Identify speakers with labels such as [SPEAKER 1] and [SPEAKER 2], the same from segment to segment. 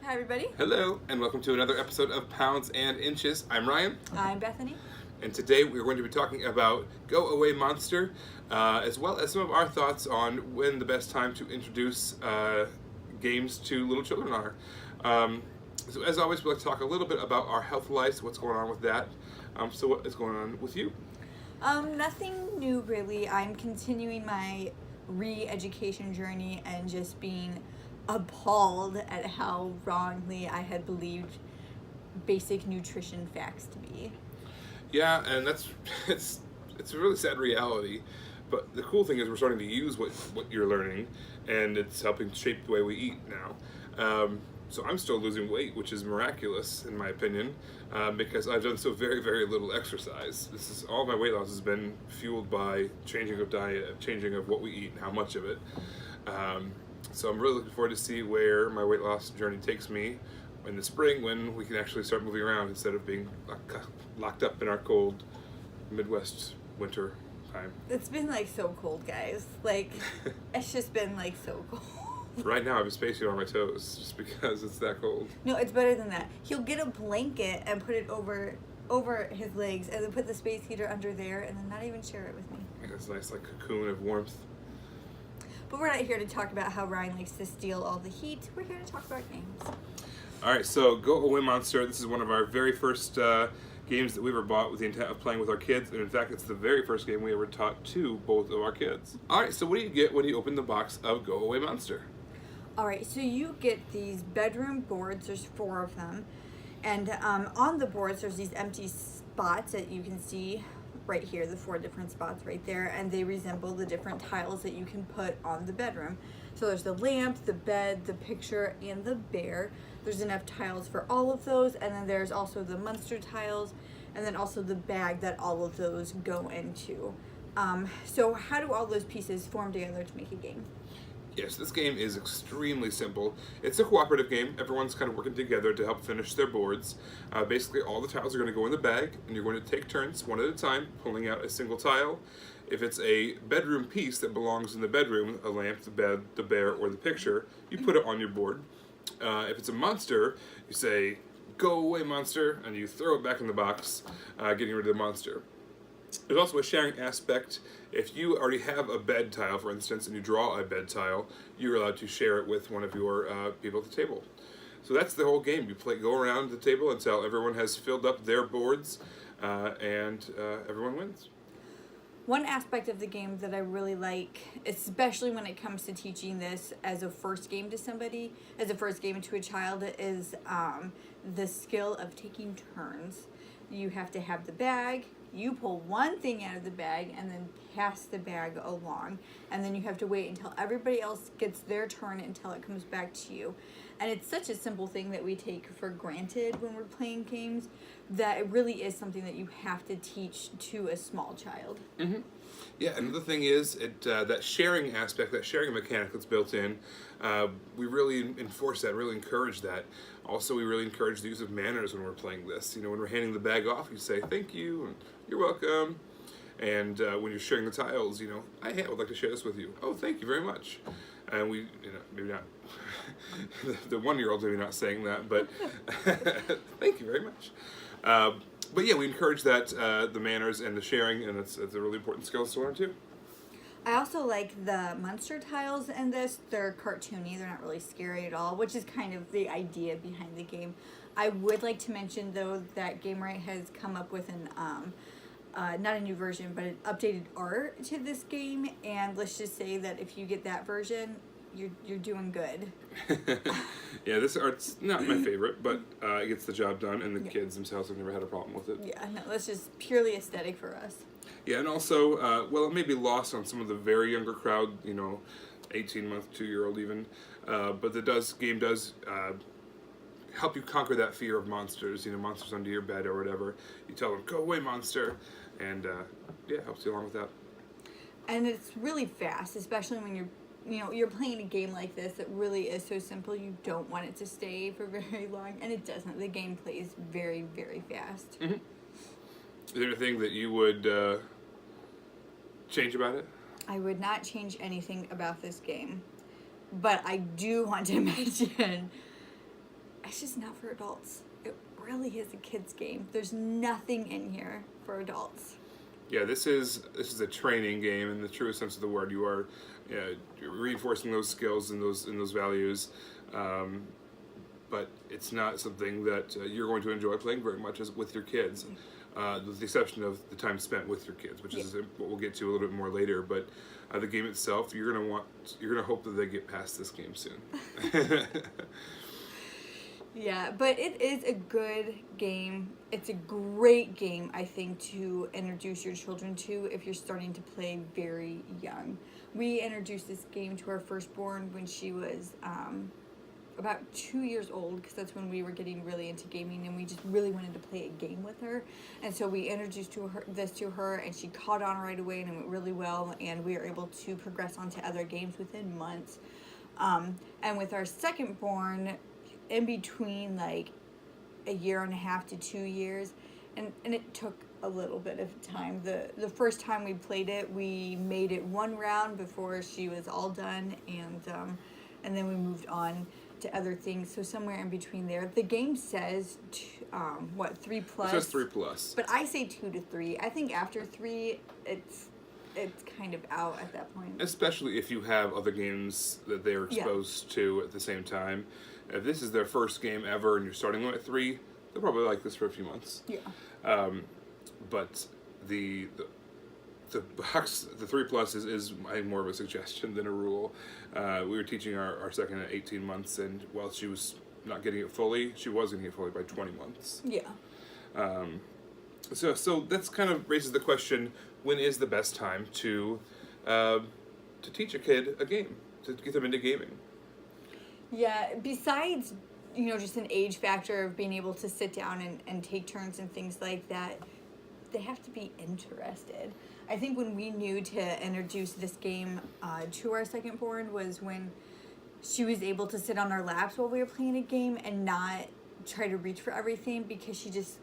[SPEAKER 1] Hi, everybody.
[SPEAKER 2] Hello, and welcome to another episode of Pounds and Inches. I'm Ryan.
[SPEAKER 1] I'm Bethany.
[SPEAKER 2] And today we're going to be talking about Go Away Monster, as well as some of our thoughts on when the best time to introduce games to little children are. So as always, we'd like to talk a little bit about our health lives, what's going on with that. So what is going on with you?
[SPEAKER 1] Nothing new, really. I'm continuing my re-education journey and just being appalled at how wrongly I had believed basic nutrition facts to be.
[SPEAKER 2] Yeah, and it's a really sad reality. But the cool thing is we're starting to use what you're learning, and it's helping shape the way we eat now. So I'm still losing weight, which is miraculous in my opinion, because I've done so very, very little exercise. All my weight loss has been fueled by changing of diet, changing of what we eat, and how much of it. So I'm really looking forward to see where my weight loss journey takes me in the spring, when we can actually start moving around instead of being locked up in our cold Midwest winter time.
[SPEAKER 1] It's been like so cold, guys. Like, it's just been like so cold.
[SPEAKER 2] Right now I have a spacesuit on my toes just because it's that cold.
[SPEAKER 1] No, it's better than that. He'll get a blanket and put it over his legs, and then put the space heater under there, and then not even share it with me.
[SPEAKER 2] It's a nice like cocoon of warmth.
[SPEAKER 1] But we're not here to talk about how Ryan likes to steal all the heat. We're here to talk about games.
[SPEAKER 2] All right, so Go Away Monster. This is one of our very first games that we ever bought with the intent of playing with our kids, and in fact, it's the very first game we ever taught to both of our kids. All right, so what do you get when you open the box of Go Away Monster?
[SPEAKER 1] All right, so you get these bedroom boards. There's 4 of them, and on the boards there's these empty spots that you can see right here, the 4 different spots right there, and they resemble the different tiles that you can put on the bedroom. So there's the lamp, the bed, the picture, and the bear. There's enough tiles for all of those, and then there's also the monster tiles, and then also the bag that all of those go into. So how do all those pieces form together to make a game?
[SPEAKER 2] Yes, this game is extremely simple. It's a cooperative game. Everyone's kind of working together to help finish their boards. Basically, all the tiles are going to go in the bag, and you're going to take turns, one at a time, pulling out a single tile. If it's a bedroom piece that belongs in the bedroom, a lamp, the bed, the bear, or the picture, you put it on your board. If it's a monster, you say, "Go away, monster," and you throw it back in the box, getting rid of the monster. There's also a sharing aspect. If you already have a bed tile, for instance, and you draw a bed tile, you're allowed to share it with one of your people at the table. So that's the whole game. You go around the table until everyone has filled up their boards, and everyone wins.
[SPEAKER 1] One aspect of the game that I really like, especially when it comes to teaching this as a first game to somebody, as a first game to a child, is the skill of taking turns. You have to have the bag. You pull one thing out of the bag and then pass the bag along, and then you have to wait until everybody else gets their turn until it comes back to you. And it's such a simple thing that we take for granted when we're playing games, that it really is something that you have to teach to a small child.
[SPEAKER 2] Mm-hmm. Yeah, another thing is that sharing aspect, that sharing mechanic that's built in, we really enforce that, really encourage that. Also, we really encourage the use of manners when we're playing this. You know, when we're handing the bag off, you say, "Thank you," and "You're welcome." And when you're sharing the tiles, you know, "I would like to share this with you." "Oh, thank you very much." And we, you know, maybe not, the 1-year-old's maybe not saying that, but "Thank you very much." But yeah, we encourage that, the manners and the sharing, and it's a really important skill to learn too.
[SPEAKER 1] I also like the monster tiles in this. They're cartoony. They're not really scary at all, which is kind of the idea behind the game. I would like to mention, though, that Gamewright has come up with an, not a new version, but an updated art to this game. And let's just say that if you get that version, you're doing good.
[SPEAKER 2] Yeah, this art's not my favorite, but it gets the job done, and the kids themselves have never had a problem with it.
[SPEAKER 1] Yeah, no, that's just purely aesthetic for us.
[SPEAKER 2] Yeah, and also, well, it may be lost on some of the very younger crowd, you know, 18-month, 2-year-old even, but the game does help you conquer that fear of monsters, you know, monsters under your bed or whatever. You tell them, "Go away, monster," and yeah, it helps you along with that.
[SPEAKER 1] And it's really fast, especially when you're playing a game like this that really is so simple. You don't want it to stay for very long, and it doesn't. The game plays very, very fast.
[SPEAKER 2] Mm-hmm. Is there anything that you would change about it?
[SPEAKER 1] I would not change anything about this game, but I do want to mention it's just not for adults. It really is a kid's game. There's nothing in here for adults.
[SPEAKER 2] Yeah, this is a training game in the truest sense of the word. You are you're reinforcing those skills and those values, but it's not something that you're going to enjoy playing very much as with your kids, with the exception of the time spent with your kids, which is what we'll get to a little bit more later. But the game itself, you're gonna hope that they get past this game soon.
[SPEAKER 1] Yeah, but it is a good game. It's a great game, I think, to introduce your children to if you're starting to play very young. We introduced this game to our firstborn when she was about 2 years old, because that's when we were getting really into gaming and we just really wanted to play a game with her. And so we introduced this to her, and she caught on right away, and it went really well, and we were able to progress onto other games within months. And with our secondborn, in between like a year and a half to 2 years, and it took a little bit of time. The first time we played it, we made it one round before she was all done, and then we moved on to other things. So somewhere in between there, the game says 3+.
[SPEAKER 2] It says 3+.
[SPEAKER 1] But I say 2 to 3. I think after 3, it's kind of out at that point.
[SPEAKER 2] Especially if you have other games that they're exposed to at the same time. If this is their first game ever and you're starting them at 3, they'll probably like this for a few months.
[SPEAKER 1] Yeah.
[SPEAKER 2] But the box, the 3+ is more of a suggestion than a rule. We were teaching our second at 18 months, and while she was not getting it fully, she was getting it fully by 20 months.
[SPEAKER 1] Yeah.
[SPEAKER 2] So that's kind of raises the question: when is the best time to teach a kid a game, to get them into gaming?
[SPEAKER 1] Yeah, besides, just an age factor of being able to sit down and take turns and things like that, they have to be interested. I think when we knew to introduce this game to our secondborn was when she was able to sit on our laps while we were playing a game and not try to reach for everything, because she just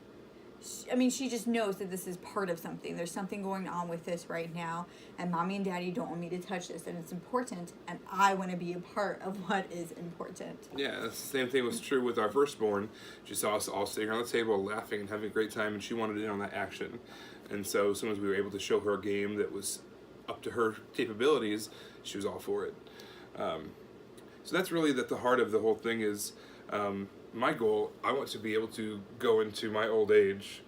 [SPEAKER 1] knows that this is part of something. There's something going on with this right now, and Mommy and Daddy don't want me to touch this, and it's important, and I want to be a part of what is important.
[SPEAKER 2] Yeah, that's the same thing was true with our firstborn. She saw us all sitting around the table laughing and having a great time, and she wanted in on that action. And so as soon as we were able to show her a game that was up to her capabilities, she was all for it. So that's really the heart of the whole thing is... my goal, I want to be able to go into my old age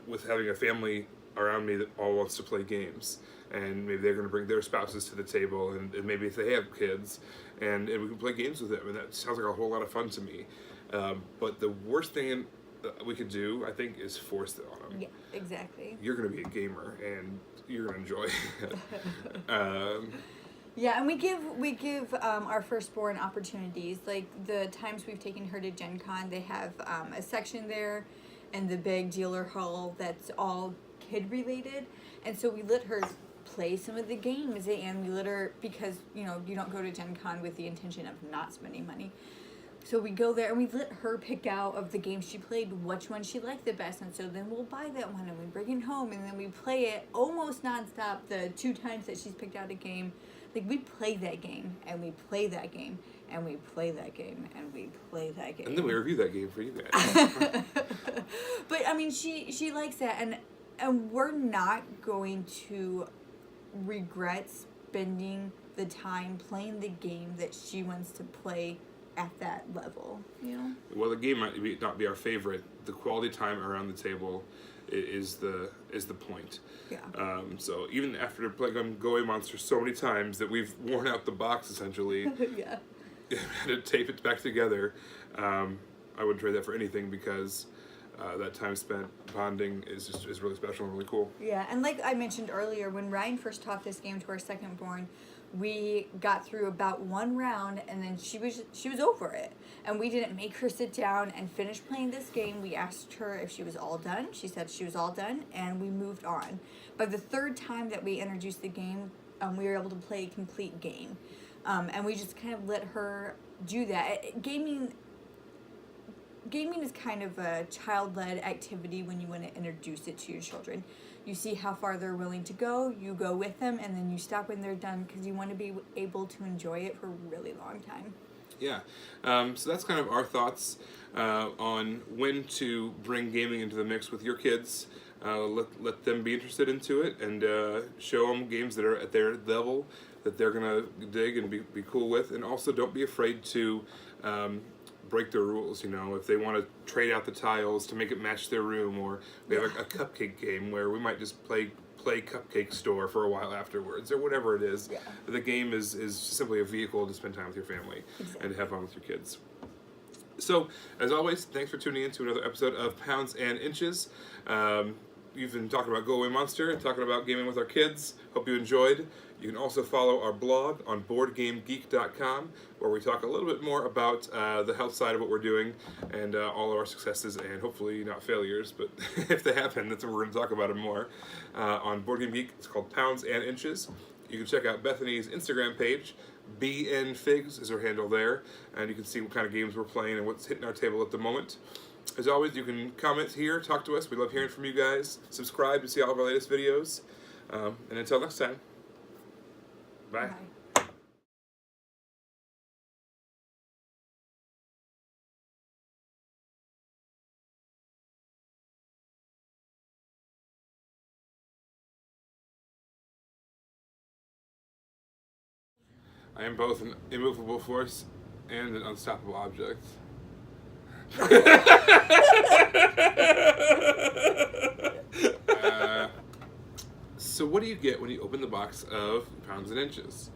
[SPEAKER 2] with having a family around me that all wants to play games. And maybe they're going to bring their spouses to the table, and maybe if they have kids, and we can play games with them. And that sounds like a whole lot of fun to me. But the worst thing we could do, I think, is force it on them.
[SPEAKER 1] Yeah, exactly.
[SPEAKER 2] You're going to be a gamer, and you're going to enjoy it.
[SPEAKER 1] Yeah, and we give our firstborn opportunities. Like the times we've taken her to Gen Con, they have a section there in the big dealer hall that's all kid related, and so we let her play some of the games, and we let her, because you don't go to Gen Con with the intention of not spending money. So we go there and we let her pick out of the games she played which one she liked the best, and so then we'll buy that one and we bring it home, and then we play it almost nonstop the 2 times that she's picked out a game. Like, we play that game, and we play that game, and we play that game, and we play that game.
[SPEAKER 2] And then we review that game for you guys.
[SPEAKER 1] But, she likes that, and we're not going to regret spending the time playing the game that she wants to play at that level,
[SPEAKER 2] Well, the game might not be our favorite. The quality time around the table is the point.
[SPEAKER 1] Yeah.
[SPEAKER 2] So even after playing Go Monster so many times that we've worn out the box essentially,
[SPEAKER 1] Yeah.
[SPEAKER 2] had to tape it back together, I wouldn't trade that for anything, because that time spent bonding is really special and really cool.
[SPEAKER 1] Yeah, and like I mentioned earlier, when Ryan first taught this game to our secondborn, we got through about 1 round, and then she was over it, and we didn't make her sit down and finish playing this game. We asked her if she was all done. She said she was all done, and we moved on. By the 3rd time that we introduced the game, we were able to play a complete game, and we just kind of let her do that. Gaming is kind of a child-led activity when you want to introduce it to your children. You see how far they're willing to go, you go with them, and then you stop when they're done, because you want to be able to enjoy it for a really long time.
[SPEAKER 2] Yeah. So that's kind of our thoughts on when to bring gaming into the mix with your kids. Let them be interested into it, and show them games that are at their level that they're gonna dig and be cool with. And also, don't be afraid to break their rules. You know, if they want to trade out the tiles to make it match their room, or we have a cupcake game where we might just play Cupcake Store for a while afterwards, or whatever it is.
[SPEAKER 1] Yeah.
[SPEAKER 2] The game is simply a vehicle to spend time with your family and to have fun with your kids. So, as always, thanks for tuning in to another episode of Pounds and Inches. You've been talking about Go Away Monster and talking about gaming with our kids. Hope you enjoyed. You can also follow our blog on BoardGameGeek.com, where we talk a little bit more about the health side of what we're doing and all of our successes and hopefully not failures, but if they happen, that's when we're going to talk about them more. On Board Game Geek, it's called Pounds and Inches. You can check out Bethany's Instagram page. BNFigs is her handle there, and you can see what kind of games we're playing and what's hitting our table at the moment. As always, you can comment here, talk to us. We love hearing from you guys. Subscribe to see all of our latest videos. And until next time, bye.
[SPEAKER 1] Bye.
[SPEAKER 2] I am both an immovable force and an unstoppable object. So what do you get when you open the box of Pounds and Inches?